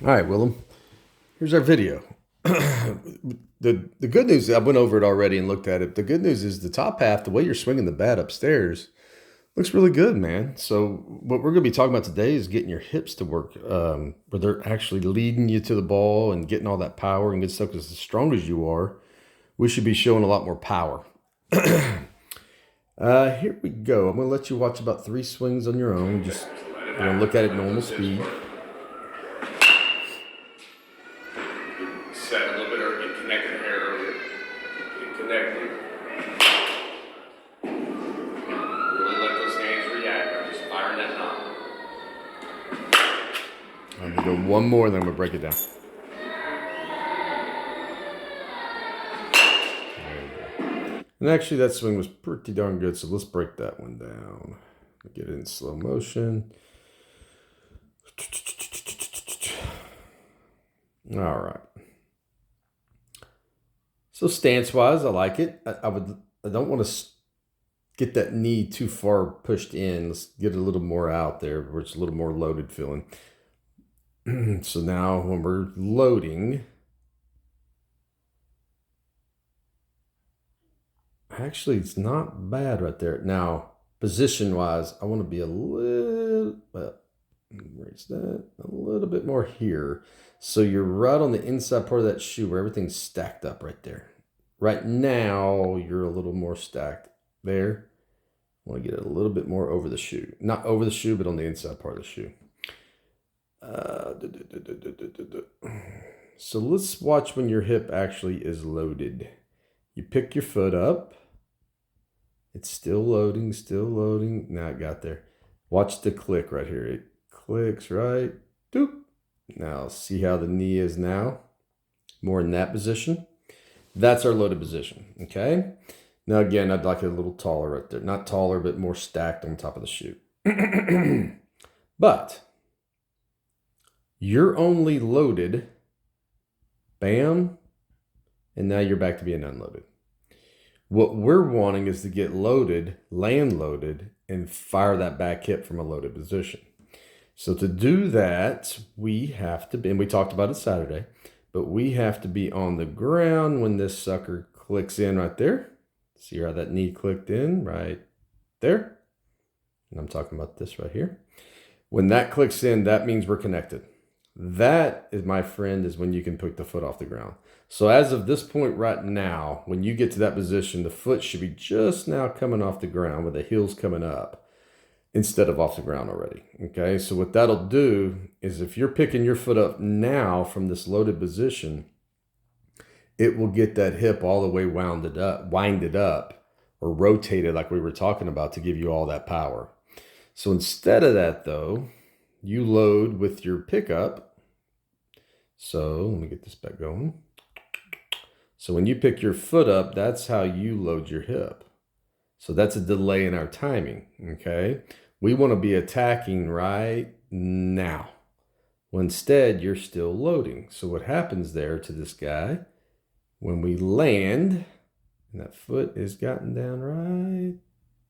All right, Willem. Here's our video. The good news, I went over it already and looked at it. The good news is the top half, the way you're swinging the bat upstairs, looks really good, man. So what we're going to be talking about today is getting your hips to work, where they're actually leading you to the ball and getting all that power and good stuff. Because as strong as you are, we should be showing a lot more power. Here we go. I'm going to let you watch about 3 swings on your own. Just look at it normal speed. Set a little bit earlier, get connected here earlier. Get connected. Really let those hands react. I'm just firing that knob. I'm going to go one more, then I'm going to break it down. And actually, that swing was pretty darn good, so let's break that one down. Get it in slow motion. All right. So stance-wise, I like it. I don't want to get that knee too far pushed in. Let's get a little more out there, where it's a little more loaded feeling. So now when we're loading, actually, it's not bad right there. Now, position-wise, I want to be a little, raise that a little bit more here. So you're right on the inside part of that shoe where everything's stacked up right there. Right now, you're a little more stacked there. I want to get it a little bit more over the shoe. Not over the shoe, but on the inside part of the shoe. So let's watch when your hip actually is loaded. You pick your foot up. It's still loading, still loading. Now it got there. Watch the click right here. It clicks right. Doop. Now see how the knee is now? More in that position. That's our loaded position, okay? Now again, I'd like it a little taller right there. Not taller, but more stacked on top of the shoe. But you're only loaded, bam, and now you're back to being unloaded. What we're wanting is to get loaded, land loaded, and fire that back hip from a loaded position. So to do that, we have to be, and we talked about it Saturday, but we have to be on the ground when this sucker clicks in right there. See how that knee clicked in right there? And I'm talking about this right here. When that clicks in, that means we're connected. That is, my friend, is when you can pick the foot off the ground. So as of this point right now, when you get to that position, the foot should be just now coming off the ground with the heels coming up instead of off the ground already. Okay, so what that'll do is if you're picking your foot up now from this loaded position, it will get that hip all the way winded up or rotated like we were talking about to give you all that power. So instead of that though, you load with your pickup. So let me get this back going. So when you pick your foot up, that's how you load your hip. So that's a delay in our timing, okay? We want to be attacking right now. Well, instead, you're still loading. So what happens there to this guy, when we land, and that foot is gotten down right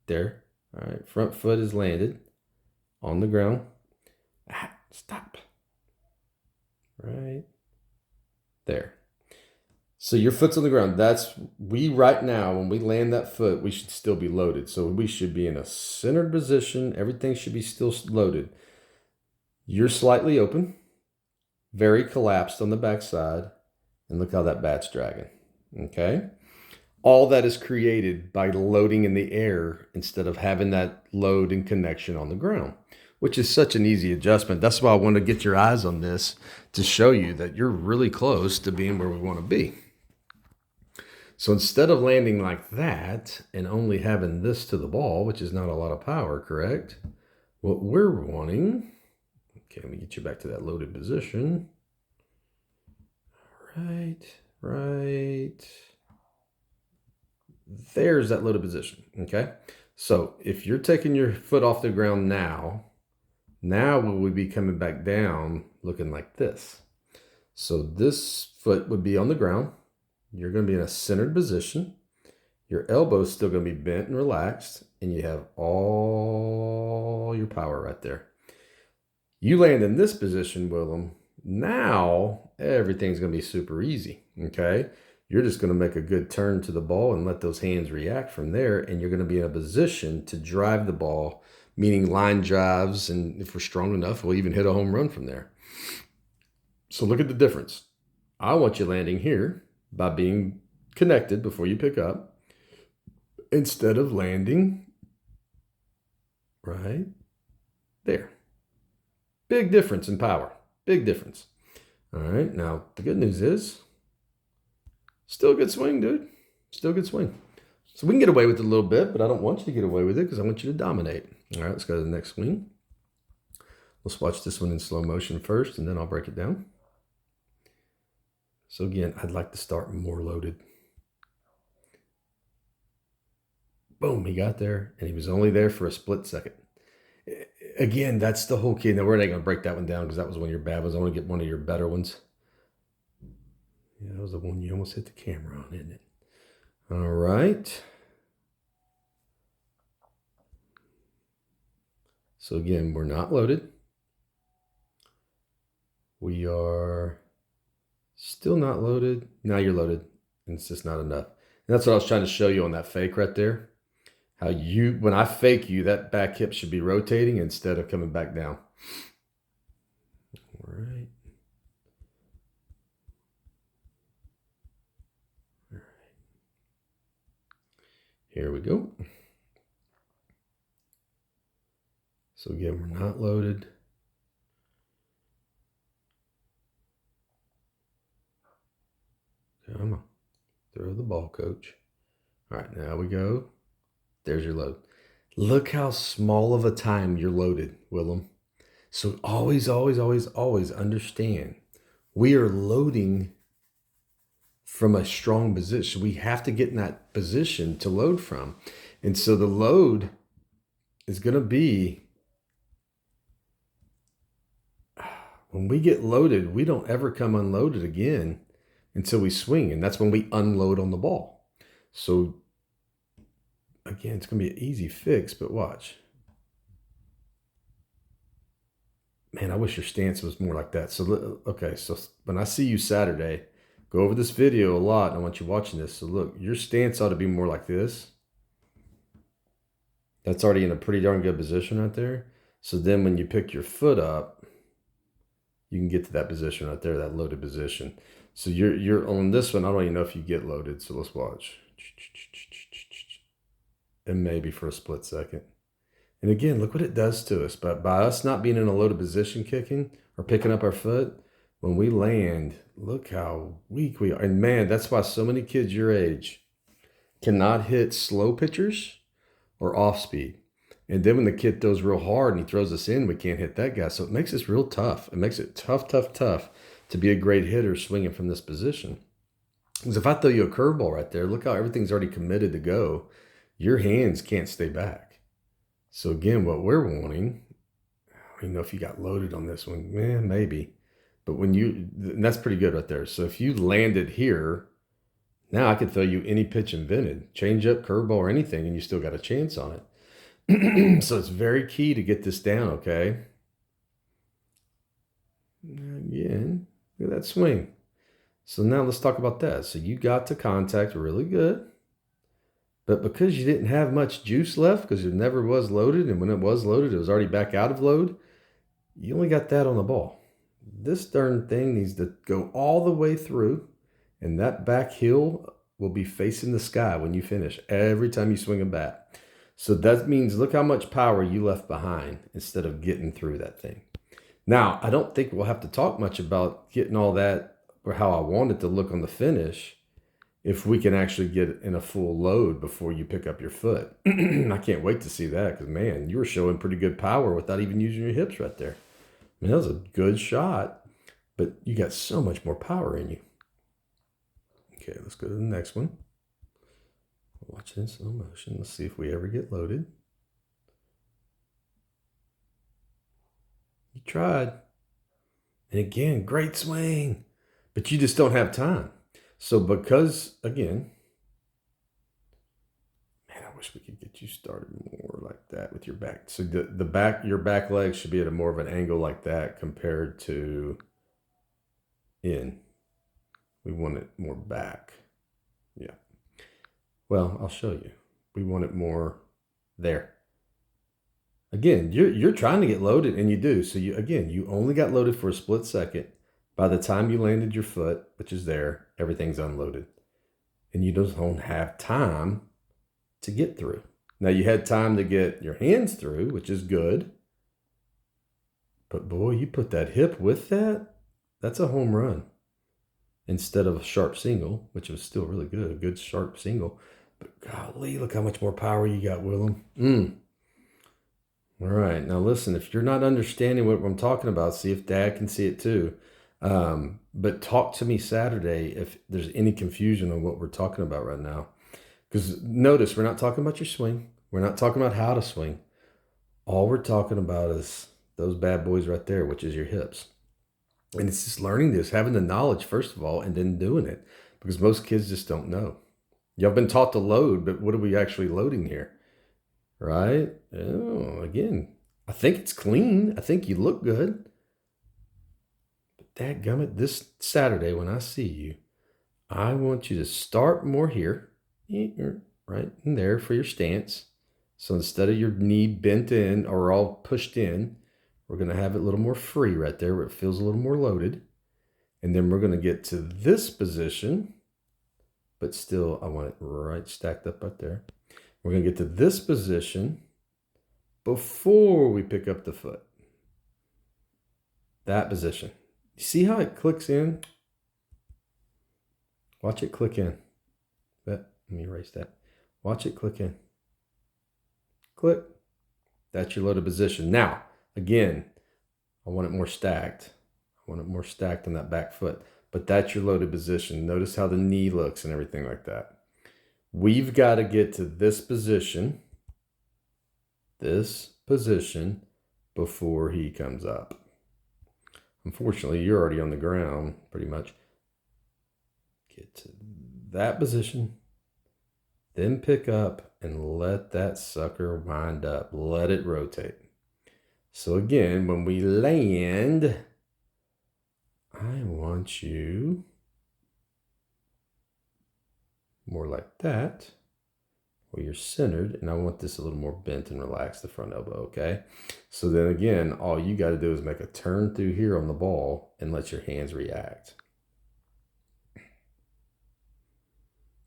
there. All right, front foot is landed on the ground. Stop. Right there. So your foot's on the ground. Right now, when we land that foot, we should still be loaded. So we should be in a centered position. Everything should be still loaded. You're slightly open, very collapsed on the backside, and look how that bat's dragging, okay? All that is created by loading in the air instead of having that load and connection on the ground, which is such an easy adjustment. That's why I want to get your eyes on this to show you that you're really close to being where we want to be. So instead of landing like that and only having this to the ball, which is not a lot of power, correct? What we're wanting, okay, let me get you back to that loaded position. Right. There's that loaded position, okay? So if you're taking your foot off the ground now we would be coming back down looking like this. So this foot would be on the ground. You're going to be in a centered position. Your elbow's still going to be bent and relaxed, and you have all your power right there. You land in this position, Willem, Now, everything's going to be super easy, okay? You're just going to make a good turn to the ball and let those hands react from there, and you're going to be in a position to drive the ball, meaning line drives, and if we're strong enough, we'll even hit a home run from there. So look at the difference. I want you landing here by being connected before you pick up, instead of landing right there. Big difference in power. Big difference. All right, now the good news is, still a good swing, dude. Still a good swing. So we can get away with it a little bit, but I don't want you to get away with it because I want you to dominate. All right, let's go to the next swing. Let's watch this one in slow motion first, and then I'll break it down. So again, I'd like to start more loaded. Boom, he got there, and he was only there for a split second. Again, that's the whole key. Now, we're not going to break that one down because that was one of your bad ones. I want to get one of your better ones. Yeah, that was the one you almost hit the camera on, isn't it? All right. So again, we're not loaded. We are still not loaded. Now you're loaded, and it's just not enough. And that's what I was trying to show you on that fake right there. How you, when I fake you, that back hip should be rotating instead of coming back down. All right. All right. Here we go. So again, we're not loaded. Come on. Throw the ball, coach. All right, now we go. There's your load. Look how small of a time you're loaded, Willem. So always, always, always, always understand, we are loading from a strong position. We have to get in that position to load from. And so the load is going to be, when we get loaded, we don't ever come unloaded again until we swing. And that's when we unload on the ball. So again, it's going to be an easy fix, but watch. Man, I wish your stance was more like that. So, okay, so when I see you Saturday, go over this video a lot, and I want you watching this. So look, your stance ought to be more like this. That's already in a pretty darn good position right there. So then when you pick your foot up, you can get to that position right there, that loaded position. So you're on this one, I don't even know if you get loaded. So let's watch. And maybe for a split second. And again, look what it does to us. But by us not being in a loaded position kicking or picking up our foot, when we land, look how weak we are. And man, that's why so many kids your age cannot hit slow pitchers or off speed. And then when the kid throws real hard and he throws us in, we can't hit that guy. So it makes us real tough. It makes it tough, tough, tough to be a great hitter swinging from this position. Because if I throw you a curveball right there, look how everything's already committed to go. Your hands can't stay back. So again, what we're wanting, I don't even know if you got loaded on this one. Maybe. But when you, and that's pretty good right there. So if you landed here, now I could throw you any pitch invented, change up, curveball, or anything, and you still got a chance on it. So it's very key to get this down, okay? Again, look at that swing. So now let's talk about that. So you got to contact really good. But because you didn't have much juice left, because it never was loaded, and when it was loaded, it was already back out of load, you only got that on the ball. This darn thing needs to go all the way through, and that back heel will be facing the sky when you finish, every time you swing a bat. So that means look how much power you left behind instead of getting through that thing. Now, I don't think we'll have to talk much about getting all that or how I want it to look on the finish, if we can actually get in a full load before you pick up your foot. I can't wait to see that, because, man, you were showing pretty good power without even using your hips right there. I mean, that was a good shot, but you got so much more power in you. Okay, let's go to the next one. Watch it in slow motion. Let's see if we ever get loaded. You tried. And again, great swing, but you just don't have time. So because, again, man, I wish we could get you started more like that with your back. So the back, your back leg should be at a more of an angle like that compared to in. We want it more back. Yeah. Well, I'll show you. We want it more there. Again, you're trying to get loaded, and you do. So you only got loaded for a split second. By the time you landed your foot, which is there, everything's unloaded. And you don't have time to get through. Now you had time to get your hands through, which is good. But boy, you put that hip with that, that's a home run. Instead of a sharp single, which was still really good, a good sharp single. But golly, look how much more power you got, Willem. All right, now listen, if you're not understanding what I'm talking about, see if Dad can see it too. But talk to me Saturday if there's any confusion on what we're talking about right now. Because notice, we're not talking about your swing. We're not talking about how to swing. All we're talking about is those bad boys right there, which is your hips. And it's just learning this, having the knowledge, first of all, and then doing it. Because most kids just don't know. Y'all been taught to load, but what are we actually loading here? Right? Oh, again, I think it's clean. I think you look good. But dadgummit, this Saturday when I see you, I want you to start more here, right in there for your stance. So instead of your knee bent in or all pushed in, we're going to have it a little more free right there where it feels a little more loaded. And then we're going to get to this position, but still I want it right stacked up right there. We're going to get to this position before we pick up the foot. That position. You see how it clicks in? Watch it click in. Let me erase that. Watch it click in. Click. That's your loaded position. Now, again, I want it more stacked. I want it more stacked on that back foot. But that's your loaded position. Notice how the knee looks and everything like that. We've got to get to this position before he comes up. Unfortunately, you're already on the ground pretty much. Get to that position, then pick up and let that sucker wind up. Let it rotate. So again, when we land, I want you more like that, where you're centered, and I want this a little more bent and relaxed, the front elbow, okay? So then again, all you got to do is make a turn through here on the ball and let your hands react.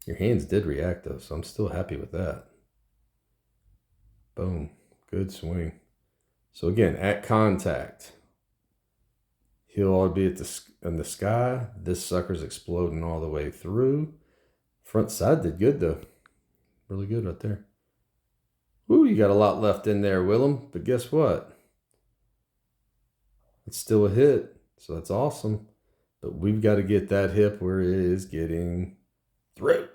Your hands did react though, so I'm still happy with that. Boom, good swing. So again, at contact, he'll all be in the sky. This sucker's exploding all the way through. Front side did good though. Really good right there. Ooh, you got a lot left in there, Willem. But guess what? It's still a hit. So that's awesome. But we've got to get that hip where it is getting through.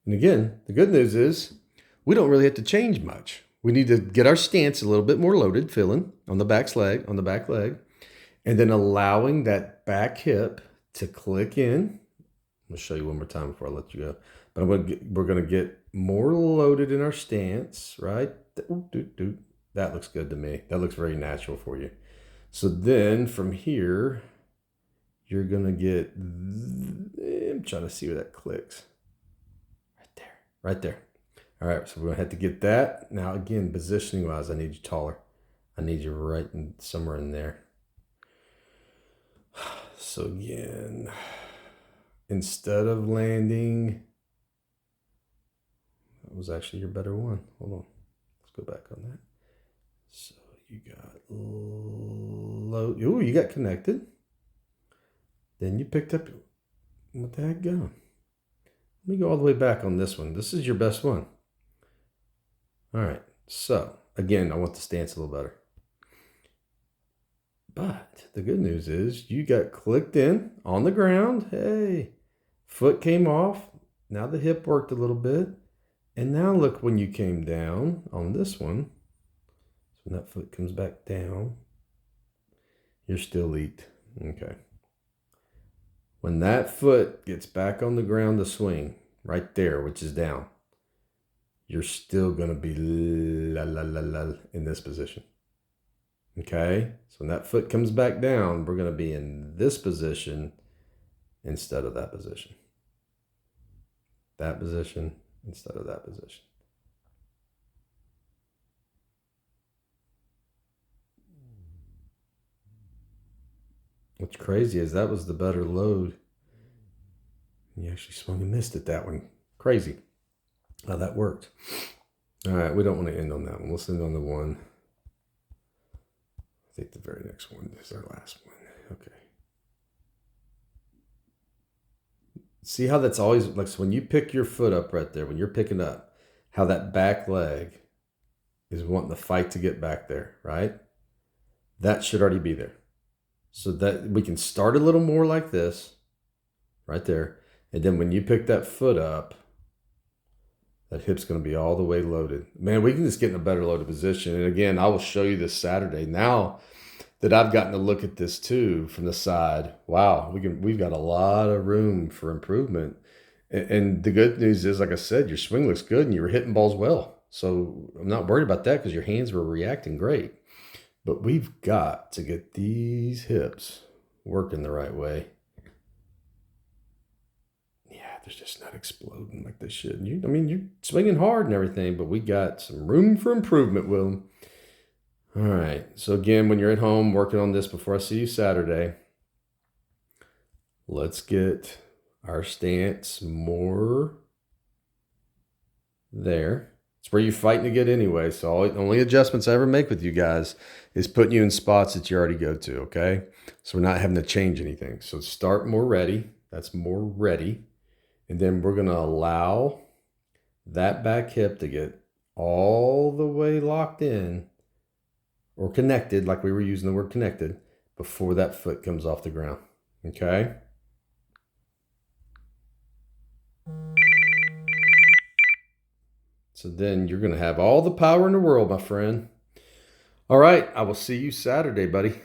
And again, the good news is we don't really have to change much. We need to get our stance a little bit more loaded, filling on the back leg, and then allowing that back hip to click in. I'm going to show you one more time before I let you go. But we're going to get more loaded in our stance, right? That looks good to me. That looks very natural for you. So then from here, you're going to get, I'm trying to see where that clicks. Right there. All right, so we're going to have to get that. Now, again, positioning-wise, I need you taller. I need you right somewhere in there. So again, instead of landing, that was actually your better one. Hold on. Let's go back on that. So you got low. Ooh, you got connected. Then you picked up. What the heck going? Let me go all the way back on this one. This is your best one. All right. So again, I want the stance a little better. But the good news is you got clicked in on the ground. Hey, foot came off. Now the hip worked a little bit. And now look when you came down on this one. So when that foot comes back down, you're still leaked. Okay. When that foot gets back on the ground to swing, right there, which is down, you're still going to be in this position. Okay, so when that foot comes back down, we're going to be in this position instead of that position. That position instead of that position. What's crazy is that was the better load. You actually swung and missed at that one. Crazy how that worked. All right, we don't want to end on that one. Let's end on the one. I think the very next one is our last one. Okay. See how that's always like, so when you pick your foot up right there, when you're picking up, how that back leg is wanting to fight to get back there, right? That should already be there. So that we can start a little more like this, right there. And then when you pick that foot up, that hip's going to be all the way loaded. Man, we can just get in a better loaded position. And again, I will show you this Saturday. Now that I've gotten to look at this too from the side, wow, we've got a lot of room for improvement. And the good news is, like I said, your swing looks good and you were hitting balls well. So I'm not worried about that because your hands were reacting great. But we've got to get these hips working the right way. Yeah, they're just not exploding like they should. You're swinging hard and everything, but we got some room for improvement, Will. All right. So again, when you're at home working on this before I see you Saturday, let's get our stance more there. It's where you're fighting to get anyway. So the only adjustments I ever make with you guys is putting you in spots that you already go to, okay? So we're not having to change anything. So start more ready. That's more ready. And then we're going to allow that back hip to get all the way locked in or connected, like we were using the word connected, before that foot comes off the ground, okay? So then you're going to have all the power in the world, my friend. All right, I will see you Saturday, buddy.